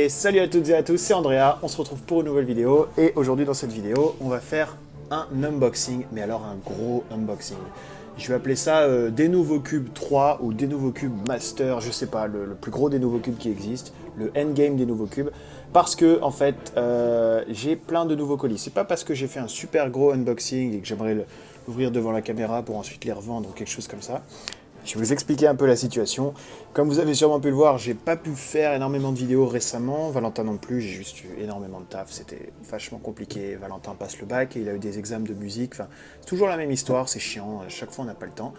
Et salut à toutes et à tous, c'est Andrea, on se retrouve pour une nouvelle vidéo. Et aujourd'hui dans cette vidéo, on va faire un unboxing, mais alors un gros unboxing. Je vais appeler ça des nouveaux cubes 3 ou des nouveaux cubes master, je sais pas, le plus gros des nouveaux cubes qui existent, le endgame des nouveaux cubes. Parce que, en fait, j'ai plein de nouveaux colis. C'est pas parce que j'ai fait un super gros unboxing et que j'aimerais l'ouvrir devant la caméra pour ensuite les revendre ou quelque chose comme ça. Je vais vous expliquer un peu la situation. Comme vous avez sûrement pu le voir, j'ai pas pu faire énormément de vidéos récemment. Valentin non plus, j'ai juste eu énormément de taf. C'était vachement compliqué. Valentin passe le bac et il a eu des examens de musique. Enfin, c'est toujours la même histoire, c'est chiant. À chaque fois, on n'a pas le temps.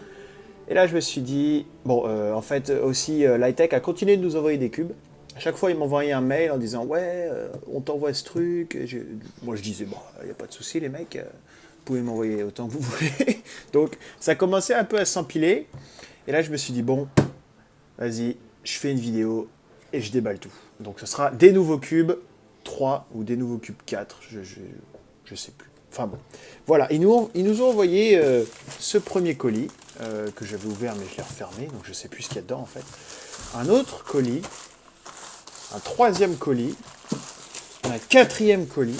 Et là, je me suis dit... Bon, en fait, aussi, Lightech a continué de nous envoyer des cubes. À chaque fois, il m'envoyait un mail en disant « Ouais, on t'envoie ce truc. » Moi, je disais « Bon, il n'y a pas de souci, les mecs. Vous pouvez m'envoyer autant que vous voulez. » Donc, ça commençait un peu à s'empiler. Et là, je me suis dit, bon, vas-y, je fais une vidéo et je déballe tout. Donc, ce sera des nouveaux cubes 3 ou des nouveaux cubes 4, je sais plus. Enfin bon, voilà, ils nous ont envoyé ce premier colis que j'avais ouvert, mais je l'ai refermé, donc je sais plus ce qu'il y a dedans en fait. Un autre colis, un troisième colis, un quatrième colis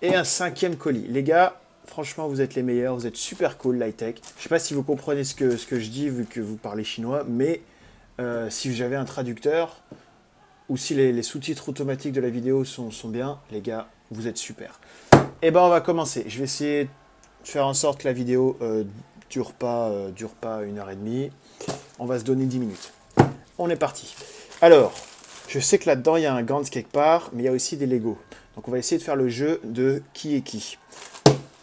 et un cinquième colis. Les gars, franchement, vous êtes les meilleurs, vous êtes super cool, Lightech. Je sais pas si vous comprenez ce que je dis, vu que vous parlez chinois, mais si j'avais un traducteur, ou si les sous-titres automatiques de la vidéo sont bien, les gars, vous êtes super. Et ben, on va commencer. Je vais essayer de faire en sorte que la vidéo dure pas 1h30. On va se donner 10 minutes. On est parti. Alors, je sais que là-dedans, il y a un Gantz quelque part, mais il y a aussi des Lego. Donc, on va essayer de faire le jeu de qui est qui.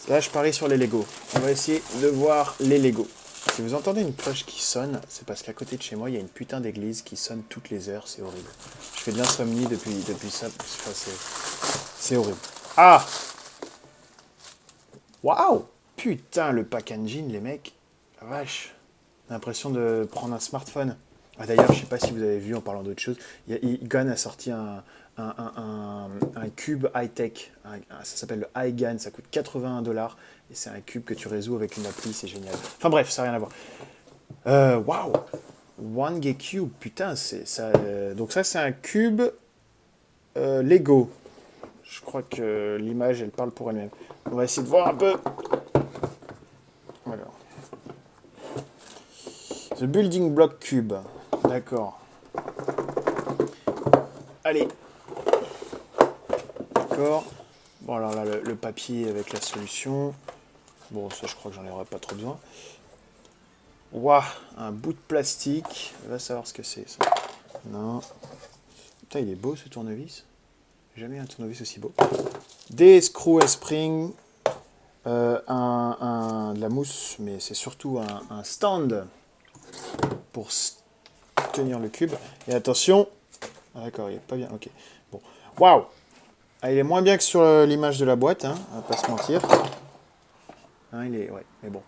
Là, je parie sur les Lego. On va essayer de voir les Lego. Si vous entendez une cloche qui sonne, c'est parce qu'à côté de chez moi, il y a une putain d'église qui sonne toutes les heures. C'est horrible. Je fais de l'insomnie depuis ça. Enfin, c'est horrible. Ah! Waouh! Putain, le packaging, les mecs. La vache. J'ai l'impression de prendre un smartphone. Ah, d'ailleurs, je sais pas si vous avez vu en parlant d'autre chose, Igan a sorti un cube high-tech. Ça s'appelle le iGAN, ça coûte 81 $. Et c'est un cube que tu résous avec une appli, c'est génial. Enfin bref, ça n'a rien à voir. Waouh! One Gay Cube, putain, c'est ça. Donc ça, c'est un cube Lego. Je crois que l'image, elle parle pour elle-même. On va essayer de voir un peu. Alors. The Building Block Cube. D'accord. Allez. D'accord. Bon, alors là, le papier avec la solution. Bon, ça, je crois que j'en aurai pas trop besoin. Waouh, un bout de plastique. On va savoir ce que c'est, ça. Non. Putain, il est beau, ce tournevis. Jamais un tournevis aussi beau. Des screws et springs. De la mousse, mais c'est surtout un stand pour tenir le cube. Et attention. Ah, d'accord, il est pas bien. Ok. Bon. Waouh! Ah, il est moins bien que sur l'image de la boîte, hein, on va pas se mentir. Hein, il est, ouais, mais bon.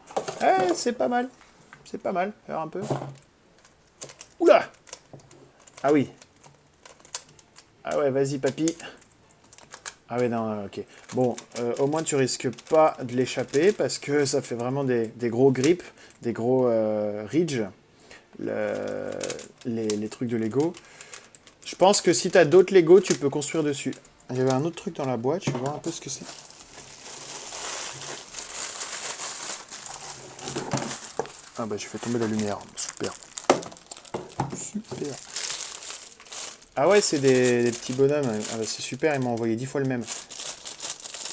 C'est pas mal. C'est pas mal. Faire un peu. Oula! Ah oui. Ah ouais, vas-y, papy. Ah ouais, non, ok. Bon, au moins tu risques pas de l'échapper parce que ça fait vraiment des gros grips, des gros ridges, les trucs de Lego. Je pense que si tu as d'autres Lego, tu peux construire dessus. Il y avait un autre truc dans la boîte, je vais voir un peu ce que c'est. Ah bah j'ai fait tomber la lumière, super. Super. Ah ouais, c'est des petits bonhommes, ah bah c'est super, ils m'ont envoyé 10 fois le même.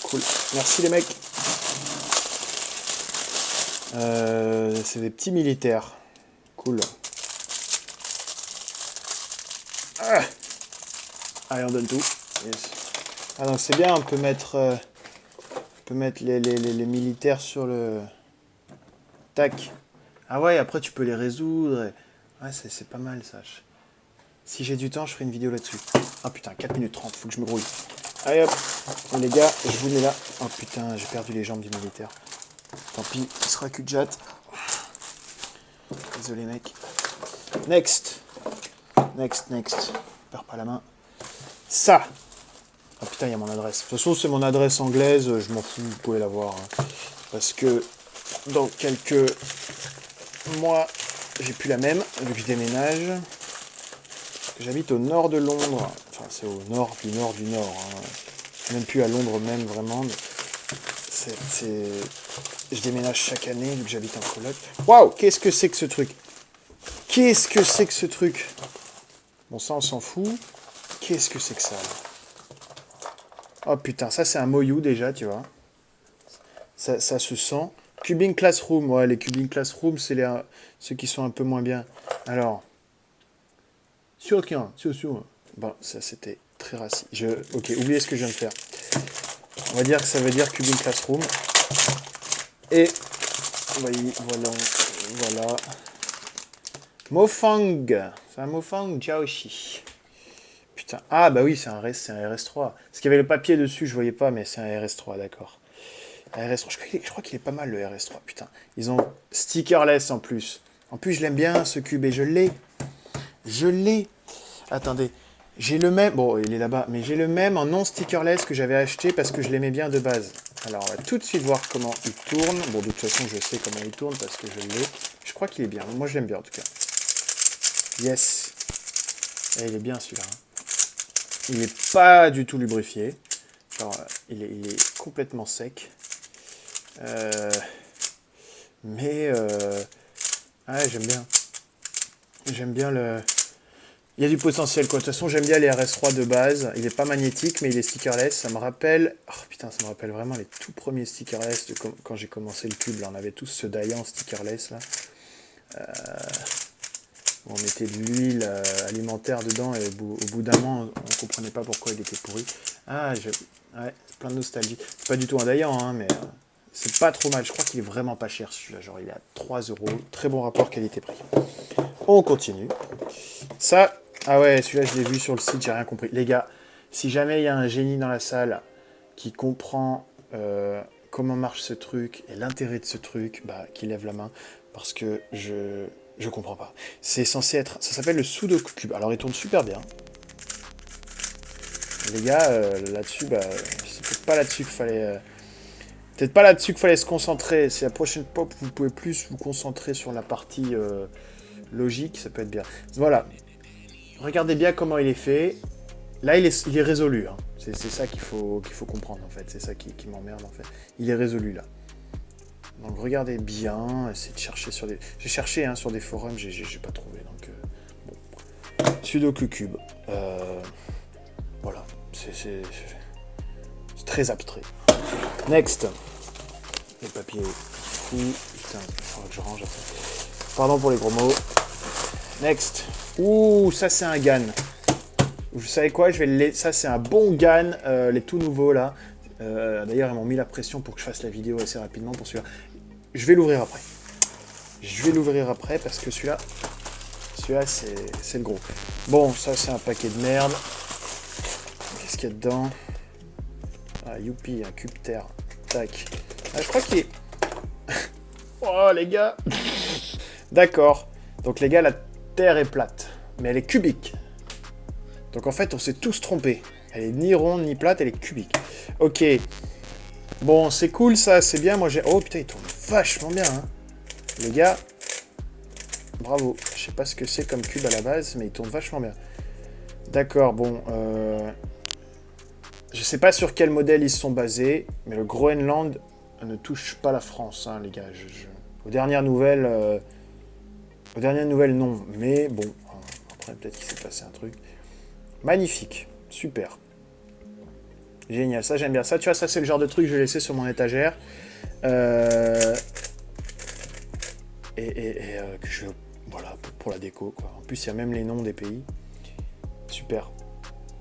Cool, merci les mecs. C'est des petits militaires. Cool. Ah, allez, on donne tout. Yes. Ah donc c'est bien, on peut mettre les militaires sur le... Tac. Ah ouais, après tu peux les résoudre. Ouais, c'est pas mal ça. Si j'ai du temps, je ferai une vidéo là-dessus. Ah putain, 4 minutes 30, faut que je me grouille. Allez hop, les gars, je vous mets là. Oh putain, j'ai perdu les jambes du militaire. Tant pis, il sera cul de jatte. Désolé mec. Next. Perds pas la main. Ça. Ah putain, il y a mon adresse. De toute façon, c'est mon adresse anglaise, je m'en fous, vous pouvez la voir. Hein. Parce que dans quelques mois, j'ai plus la même, vu que je déménage. J'habite au nord de Londres. Enfin, c'est au nord du nord du nord. Hein. Même plus à Londres même, vraiment. Je déménage chaque année, vu que j'habite en coloc. Waouh, qu'est-ce que c'est que ce truc? Qu'est-ce que c'est que ce truc? Bon, ça, on s'en fout. Qu'est-ce que c'est que ça, là? Oh putain, ça, c'est un Moyu, déjà, tu vois. Ça se sent. Cubing Classroom, ouais, les Cubing Classroom, c'est ceux qui sont un peu moins bien. Alors, sur. Bon, ça, c'était très raciste. Ok, oubliez ce que je viens de faire. On va dire que ça veut dire Cubing Classroom. Et, voilà. Mofang. C'est un Mofang Jiaoxi. Putain. Ah, bah oui, c'est un RS3. Parce qu'il y avait le papier dessus, je voyais pas, mais c'est un RS3, d'accord. Un RS3, je crois qu'il est pas mal le RS3, putain. Ils ont stickerless en plus. En plus, je l'aime bien ce cube et je l'ai. Je l'ai. Attendez. J'ai le même. Bon, il est là-bas, mais j'ai le même en non stickerless que j'avais acheté parce que je l'aimais bien de base. Alors, on va tout de suite voir comment il tourne. Bon, de toute façon, je sais comment il tourne parce que je l'ai. Je crois qu'il est bien. Moi, je l'aime bien en tout cas. Yes. Et il est bien celui-là. Hein. Il n'est pas du tout lubrifié. Alors, il est complètement sec. Mais ouais, j'aime bien. J'aime bien le. Il y a du potentiel quoi. De toute façon, j'aime bien les RS3 de base. Il est pas magnétique, mais il est stickerless. Ça me rappelle. Oh putain, ça me rappelle vraiment les tout premiers stickerless quand j'ai commencé le cube. Là, on avait tous ce Dayan stickerless là. On mettait de l'huile alimentaire dedans et au bout d'un moment, on comprenait pas pourquoi il était pourri. Ah, ouais, plein de nostalgie. C'est pas du tout un Dayan, hein, mais c'est pas trop mal. Je crois qu'il est vraiment pas cher celui-là. Genre, il est à 3 €. Très bon rapport qualité-prix. On continue. Ça, ah ouais, celui-là, je l'ai vu sur le site, j'ai rien compris. Les gars, si jamais il y a un génie dans la salle qui comprend comment marche ce truc et l'intérêt de ce truc, bah, qu'il lève la main. Parce que je comprends pas. C'est censé être. Ça s'appelle le Sudoku Cube. Alors il tourne super bien. Les gars, là-dessus, bah, c'est peut-être pas là-dessus qu'il fallait. Peut-être pas là-dessus qu'il fallait se concentrer. C'est la prochaine pop, vous pouvez plus vous concentrer sur la partie logique, ça peut être bien. Voilà. Regardez bien comment il est fait. Là, il est résolu. Hein. C'est ça qu'il faut comprendre en fait. C'est ça qui m'emmerde en fait. Il est résolu là. Donc regardez bien, essayez de chercher sur des... J'ai cherché hein, sur des forums, j'ai pas trouvé, donc bon. Sudoku Cube. Voilà, c'est très abstrait. Next. Les papiers fous. Putain, il faudra que je range après. Pardon pour les gros mots. Next. Ouh, ça c'est un GAN. Vous savez quoi, ça c'est un bon GAN, les tout nouveaux là. D'ailleurs, ils m'ont mis la pression pour que je fasse la vidéo assez rapidement pour celui-là. Je vais l'ouvrir après. Je vais l'ouvrir après parce que celui-là, c'est le gros. Bon, ça, c'est un paquet de merde. Qu'est-ce qu'il y a dedans? Ah, youpi, un cube terre. Tac. Ah, je crois qu'il est... Oh, les gars. D'accord. Donc, les gars, la terre est plate. Mais elle est cubique. Donc, en fait, on s'est tous trompés. Elle est ni ronde, ni plate, elle est cubique. Ok. Bon, c'est cool ça, c'est bien. Moi j'ai. Oh putain, il tourne vachement bien. Hein. Les gars, bravo. Je sais pas ce que c'est comme cube à la base, mais il tourne vachement bien. D'accord, bon. Je sais pas sur quel modèle ils se sont basés, mais le Groenland ne touche pas la France, hein, les gars. Aux dernières nouvelles, non. Mais bon, après peut-être qu'il s'est passé un truc. Magnifique, super. Génial, ça j'aime bien. Ça, tu vois, ça c'est le genre de truc que je vais laisser sur mon étagère. Que je... Voilà, pour la déco, quoi. En plus, il y a même les noms des pays. Super.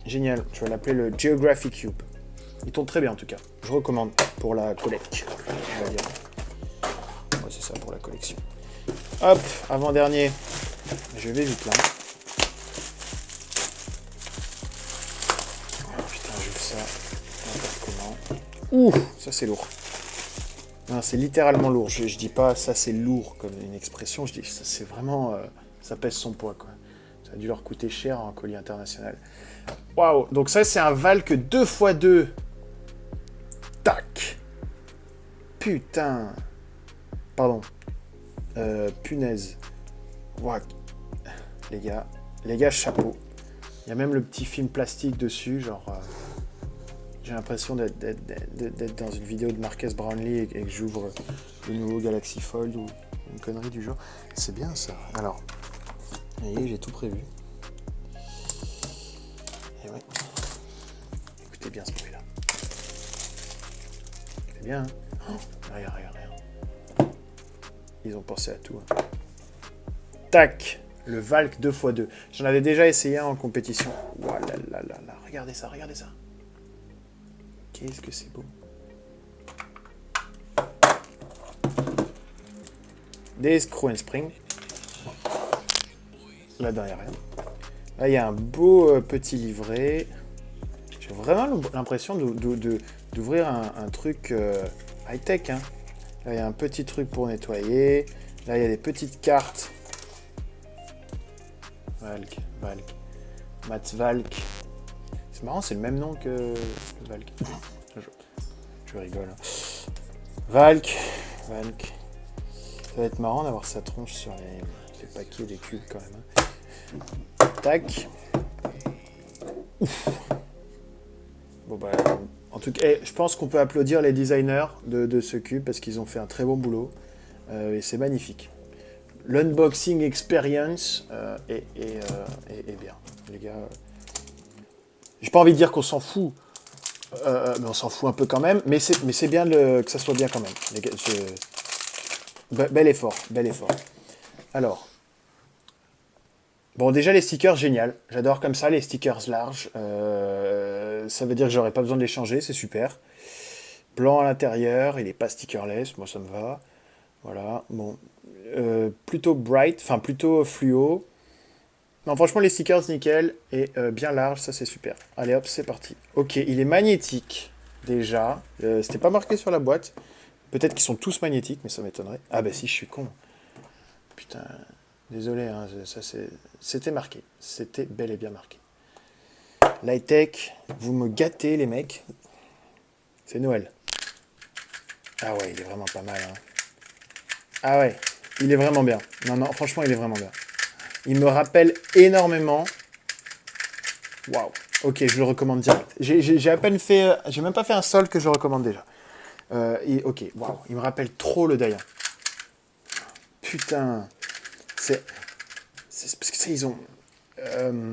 Génial. Je vais l'appeler le Geography Cube. Il tourne très bien, en tout cas. Je recommande pour la collecte. On va dire. Ouais, c'est ça, pour la collection. Hop, avant-dernier. Je vais vite, là. Oh, putain, j'ouvre ça. Ouh, ça c'est lourd. Non, c'est littéralement lourd. Je dis pas ça c'est lourd comme une expression. Je dis ça c'est vraiment... ça pèse son poids quoi. Ça a dû leur coûter cher en colis international. Waouh. Donc ça c'est un Valk 2x2. Tac. Putain. Pardon. Punaise. Waouh. Les gars, chapeau. Il y a même le petit film plastique dessus, genre... j'ai l'impression d'être dans une vidéo de Marques Brownlee et que j'ouvre le nouveau Galaxy Fold ou une connerie du genre. C'est bien ça. Alors, vous voyez, j'ai tout prévu. Et ouais. Écoutez bien ce bruit-là. C'est bien, hein? Oh, regarde. Ils ont pensé à tout. Hein. Tac! Le Valk 2x2. J'en avais déjà essayé un en compétition. Voilà, là. Regardez ça. Qu'est-ce que c'est beau. Des screw and spring. Là-dedans, il n'y a rien. Là, il y a un beau petit livret. J'ai vraiment l'impression d'ouvrir un truc high-tech. Hein. Là, il y a un petit truc pour nettoyer. Là, il y a des petites cartes. Valk. Mats Valk. C'est marrant, c'est le même nom que le Valk. Je rigole. Hein. Valk. Ça va être marrant d'avoir sa tronche sur les paquets des cubes quand même. Hein. Tac. Ouf. Bon bah, en tout cas, je pense qu'on peut applaudir les designers de ce cube parce qu'ils ont fait un très bon boulot et c'est magnifique. L'unboxing experience est bien, les gars. J'ai pas envie de dire qu'on s'en fout, mais on s'en fout un peu quand même. Mais c'est bien que ça soit bien quand même. Les gars, bel effort. Alors. Bon, déjà, les stickers, génial. J'adore comme ça, les stickers larges. Ça veut dire que j'aurais pas besoin de les changer, c'est super. Blanc à l'intérieur, il n'est pas stickerless, moi ça me va. Voilà, bon. Plutôt bright, enfin plutôt fluo. Non, franchement, les stickers, nickel. Et bien large, ça c'est super. Allez hop, c'est parti. Ok, il est magnétique, déjà. C'était pas marqué sur la boîte. Peut-être qu'ils sont tous magnétiques, mais ça m'étonnerait. Ah bah si, je suis con. Putain... Désolé, hein, c'était marqué. C'était bel et bien marqué. Lightech, vous me gâtez les mecs. C'est Noël. Ah ouais, il est vraiment pas mal. Hein. Ah ouais, il est vraiment bien. Non, franchement, il est vraiment bien. Il me rappelle énormément. Waouh. Ok, je le recommande direct. J'ai à peine fait... J'ai même pas fait un sol que je recommande déjà. Ok, waouh. Il me rappelle trop le Dayan. Putain... C'est parce que ça, ils ont...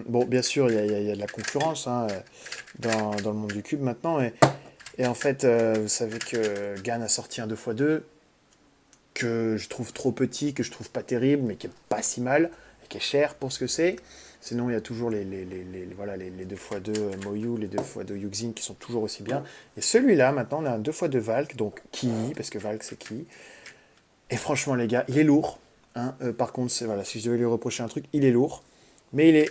bon, bien sûr, il y a de la concurrence hein, dans le monde du cube maintenant. Et en fait, vous savez que GAN a sorti un 2x2 que je trouve trop petit, que je trouve pas terrible, mais qui est pas si mal, et qui est cher pour ce que c'est. Sinon, il y a toujours les 2x2 Moyu, les 2x2 Yuxin qui sont toujours aussi bien. Et celui-là, maintenant, on a un 2x2 Valk, donc Ki, parce que Valk, c'est Ki. Et franchement, les gars, il est lourd. Hein, par contre, voilà, si je devais lui reprocher un truc, il est lourd. Mais il est...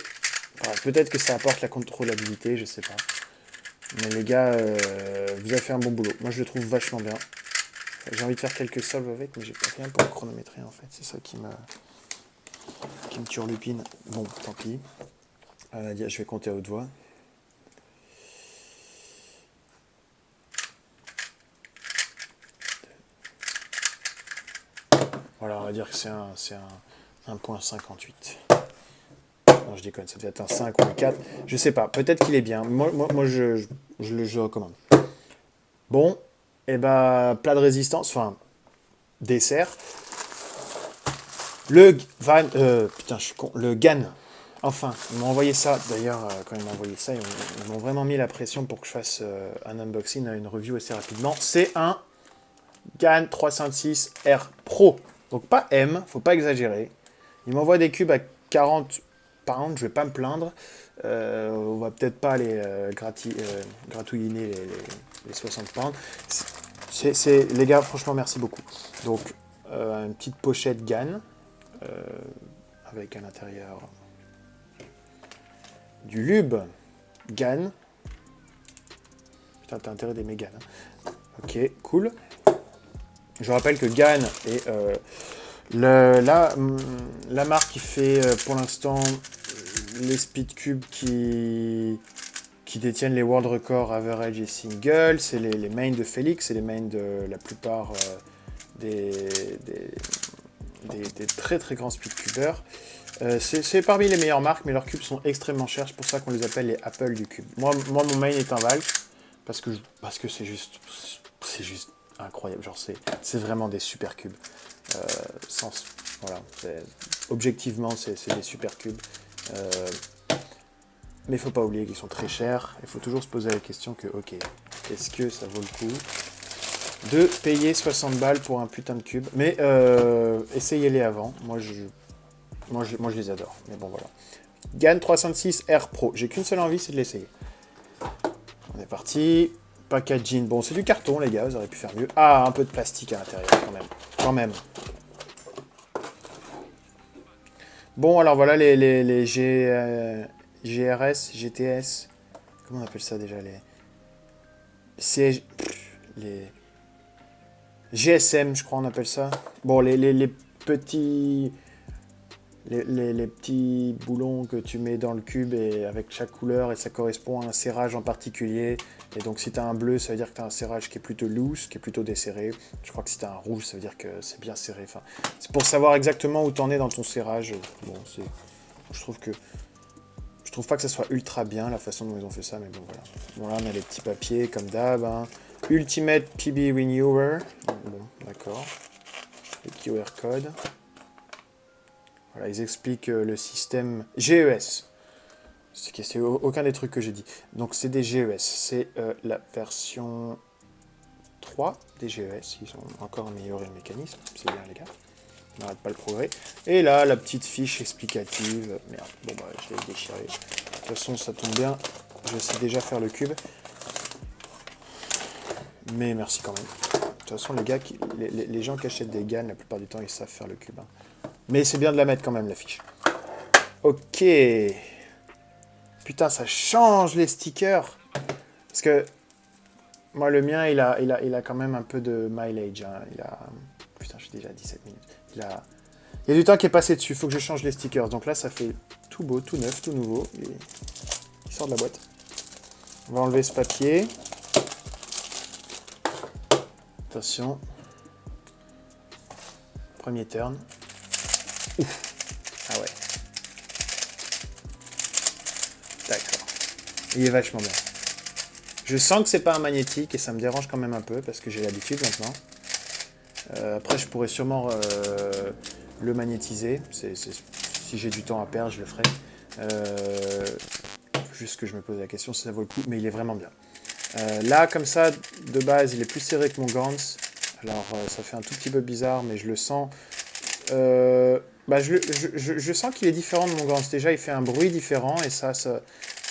Voilà, peut-être que ça apporte la contrôlabilité, je sais pas. Mais les gars, vous avez fait un bon boulot. Moi, je le trouve vachement bien. J'ai envie de faire quelques solves avec, mais j'ai pas rien pour le chronométrer, en fait. C'est ça qui me turlupine. Bon, tant pis. Je vais compter à haute voix. Voilà, on va dire que c'est un 1.58. Non, je déconne, ça devait être un 5 ou un 4. Je sais pas, peut-être qu'il est bien. Moi je le recommande. Bon, et ben, plat de résistance, enfin, dessert. Le GAN. Enfin, ils m'ont envoyé ça. D'ailleurs, quand ils m'ont envoyé ça, ils m'ont vraiment mis la pression pour que je fasse un unboxing, une review assez rapidement. C'est un GAN 306R Pro. Donc pas M, faut pas exagérer. Ils m'envoient des cubes à 40 pounds, je vais pas me plaindre. On va peut-être pas aller gratouilliner les 60 pounds. Les gars, franchement, merci beaucoup. Donc, une petite pochette GAN, avec à l'intérieur du lube GAN. Putain, t'as intérêt d'aimer GAN. Hein. Ok, cool. Je rappelle que GAN est la marque qui fait pour l'instant les speedcubes qui détiennent les world records average et single. C'est les mains de Félix, c'est les mains de la plupart des des très très grands speedcubeurs. C'est parmi les meilleures marques, mais leurs cubes sont extrêmement chers. C'est pour ça qu'on les appelle les Apple du cube. Moi mon main est un Valk, parce que c'est juste incroyable. Genre, c'est vraiment des super cubes. Voilà, objectivement, c'est des super cubes. Mais il faut pas oublier qu'ils sont très chers. Il faut toujours se poser la question que, ok, est-ce que ça vaut le coup de payer 60 balles pour un putain de cube? Mais essayez-les avant. Moi, je les adore. Mais bon, voilà. GAN 306 R Pro. J'ai qu'une seule envie, c'est de l'essayer. On est parti. Packaging. Bon, c'est du carton, les gars. Vous auriez pu faire mieux. Ah, un peu de plastique à l'intérieur, quand même. Quand même. Bon, alors voilà les GRS, GTS. Comment on appelle ça déjà? Les GSM, je crois on appelle ça. Bon, les petits... Les petits boulons que tu mets dans le cube et avec chaque couleur et ça correspond à un serrage en particulier. Et donc si tu as un bleu, ça veut dire que tu as un serrage qui est plutôt loose, qui est plutôt desserré. Je crois que si tu as un rouge, ça veut dire que c'est bien serré. Enfin, c'est pour savoir exactement où tu en es dans ton serrage. Bon, je trouve pas que ça soit ultra bien la façon dont ils ont fait ça, mais bon voilà. Bon là on a les petits papiers comme d'hab. Hein. Ultimate PB Renewer. Bon, d'accord. Les QR codes. Voilà, ils expliquent le système GES. C'est aucun des trucs que j'ai dit. Donc c'est des GES. C'est la version 3 des GES. Ils ont encore amélioré le mécanisme. C'est bien les gars. On n'arrête pas le progrès. Et là, la petite fiche explicative. Merde, bon bah je l'ai déchiré. De toute façon, ça tombe bien. Je sais déjà faire le cube. Mais merci quand même. De toute façon, les gars, les gens qui achètent des GAN, la plupart du temps, ils savent faire le cube. Hein. Mais c'est bien de la mettre quand même, la fiche. Ok. Putain, ça change les stickers. Parce que moi, le mien, il a quand même un peu de mileage. Hein. Putain, j'ai déjà 17 minutes. Il y a du temps qui est passé dessus. Il faut que je change les stickers. Donc là, ça fait tout beau, tout neuf, tout nouveau. Il sort de la boîte. On va enlever ce papier. Attention. Premier turn. Ouf. Ah ouais. D'accord. Il est vachement bien. Je sens que c'est pas un magnétique et ça me dérange quand même un peu parce que j'ai l'habitude maintenant. Après, je pourrais sûrement le magnétiser. Si j'ai du temps à perdre, je le ferai. Juste que je me pose la question si ça vaut le coup, mais il est vraiment bien. Là, comme ça, de base, il est plus serré que mon Gantz. Alors, ça fait un tout petit peu bizarre, mais je le sens. Je sens qu'il est différent de mon Gantz. Déjà, il fait un bruit différent, et ça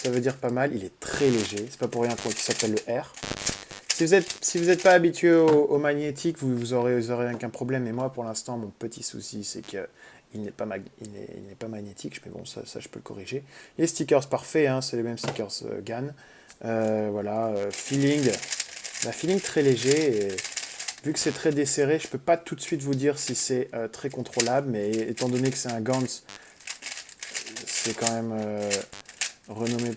veut dire pas mal. Il est très léger. C'est pas pour rien qu'il s'appelle le R. Si vous êtes pas habitué au magnétique, vous aurez aucun problème. Mais moi, pour l'instant, mon petit souci, c'est qu'il n'est pas magnétique. Mais bon, ça, je peux le corriger. Les stickers parfaits, hein, c'est les mêmes stickers GAN. Voilà, feeling. La feeling très léger. Et vu que c'est très desserré, je peux pas tout de suite vous dire si c'est très contrôlable. Mais étant donné que c'est un Gantz, c'est quand même renommé.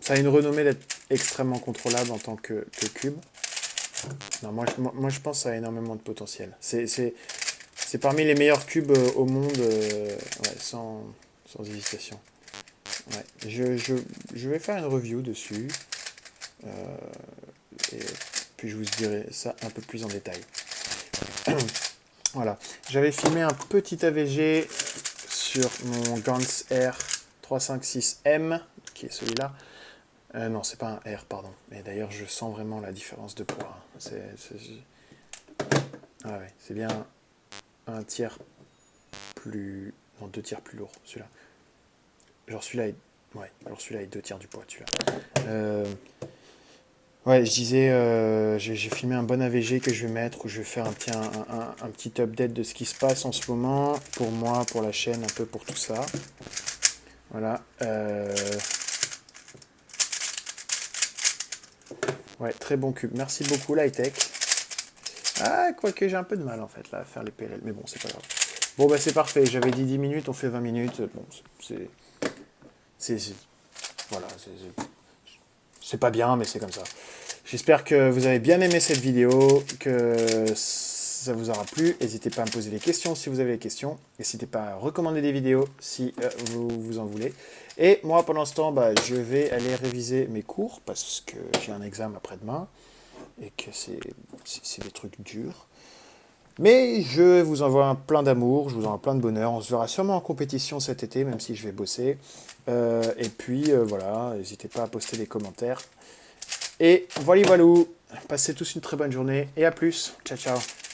Ça a une renommée d'être extrêmement contrôlable en tant que cube. Non, moi, je pense que ça a énormément de potentiel. C'est parmi les meilleurs cubes au monde, ouais, sans hésitation. Ouais, je vais faire une review dessus. Et puis je vous dirai ça un peu plus en détail. Voilà. J'avais filmé un petit AVG sur mon Gantz R 356M, qui est celui-là. Non, c'est pas un R, pardon. Mais d'ailleurs, je sens vraiment la différence de poids. Ah ouais, c'est bien un tiers plus... Non, 2 tiers plus lourd, celui-là. Genre celui-là est... Ouais, alors celui-là est 2 tiers du poids, celui-là. Ouais, je disais, j'ai filmé un bon AVG que je vais mettre, où je vais faire un petit update de ce qui se passe en ce moment, pour moi, pour la chaîne, un peu pour tout ça. Voilà. Ouais, très bon cube. Merci beaucoup, Lightech. Ah, quoique j'ai un peu de mal, en fait, là, à faire les PLL. Mais bon, c'est pas grave. Bon, bah, c'est parfait. J'avais dit 10 minutes, on fait 20 minutes. Bon, voilà, c'est pas bien, mais c'est comme ça. J'espère que vous avez bien aimé cette vidéo, que ça vous aura plu. N'hésitez pas à me poser des questions si vous avez des questions. N'hésitez pas à recommander des vidéos si vous en voulez. Et moi, pendant ce temps, je vais aller réviser mes cours parce que j'ai un examen après-demain et que c'est des trucs durs. Mais je vous envoie plein d'amour, je vous envoie plein de bonheur. On se verra sûrement en compétition cet été, même si je vais bosser. Et puis, voilà, n'hésitez pas à poster des commentaires. Et voilà, passez tous une très bonne journée et à plus. Ciao, ciao.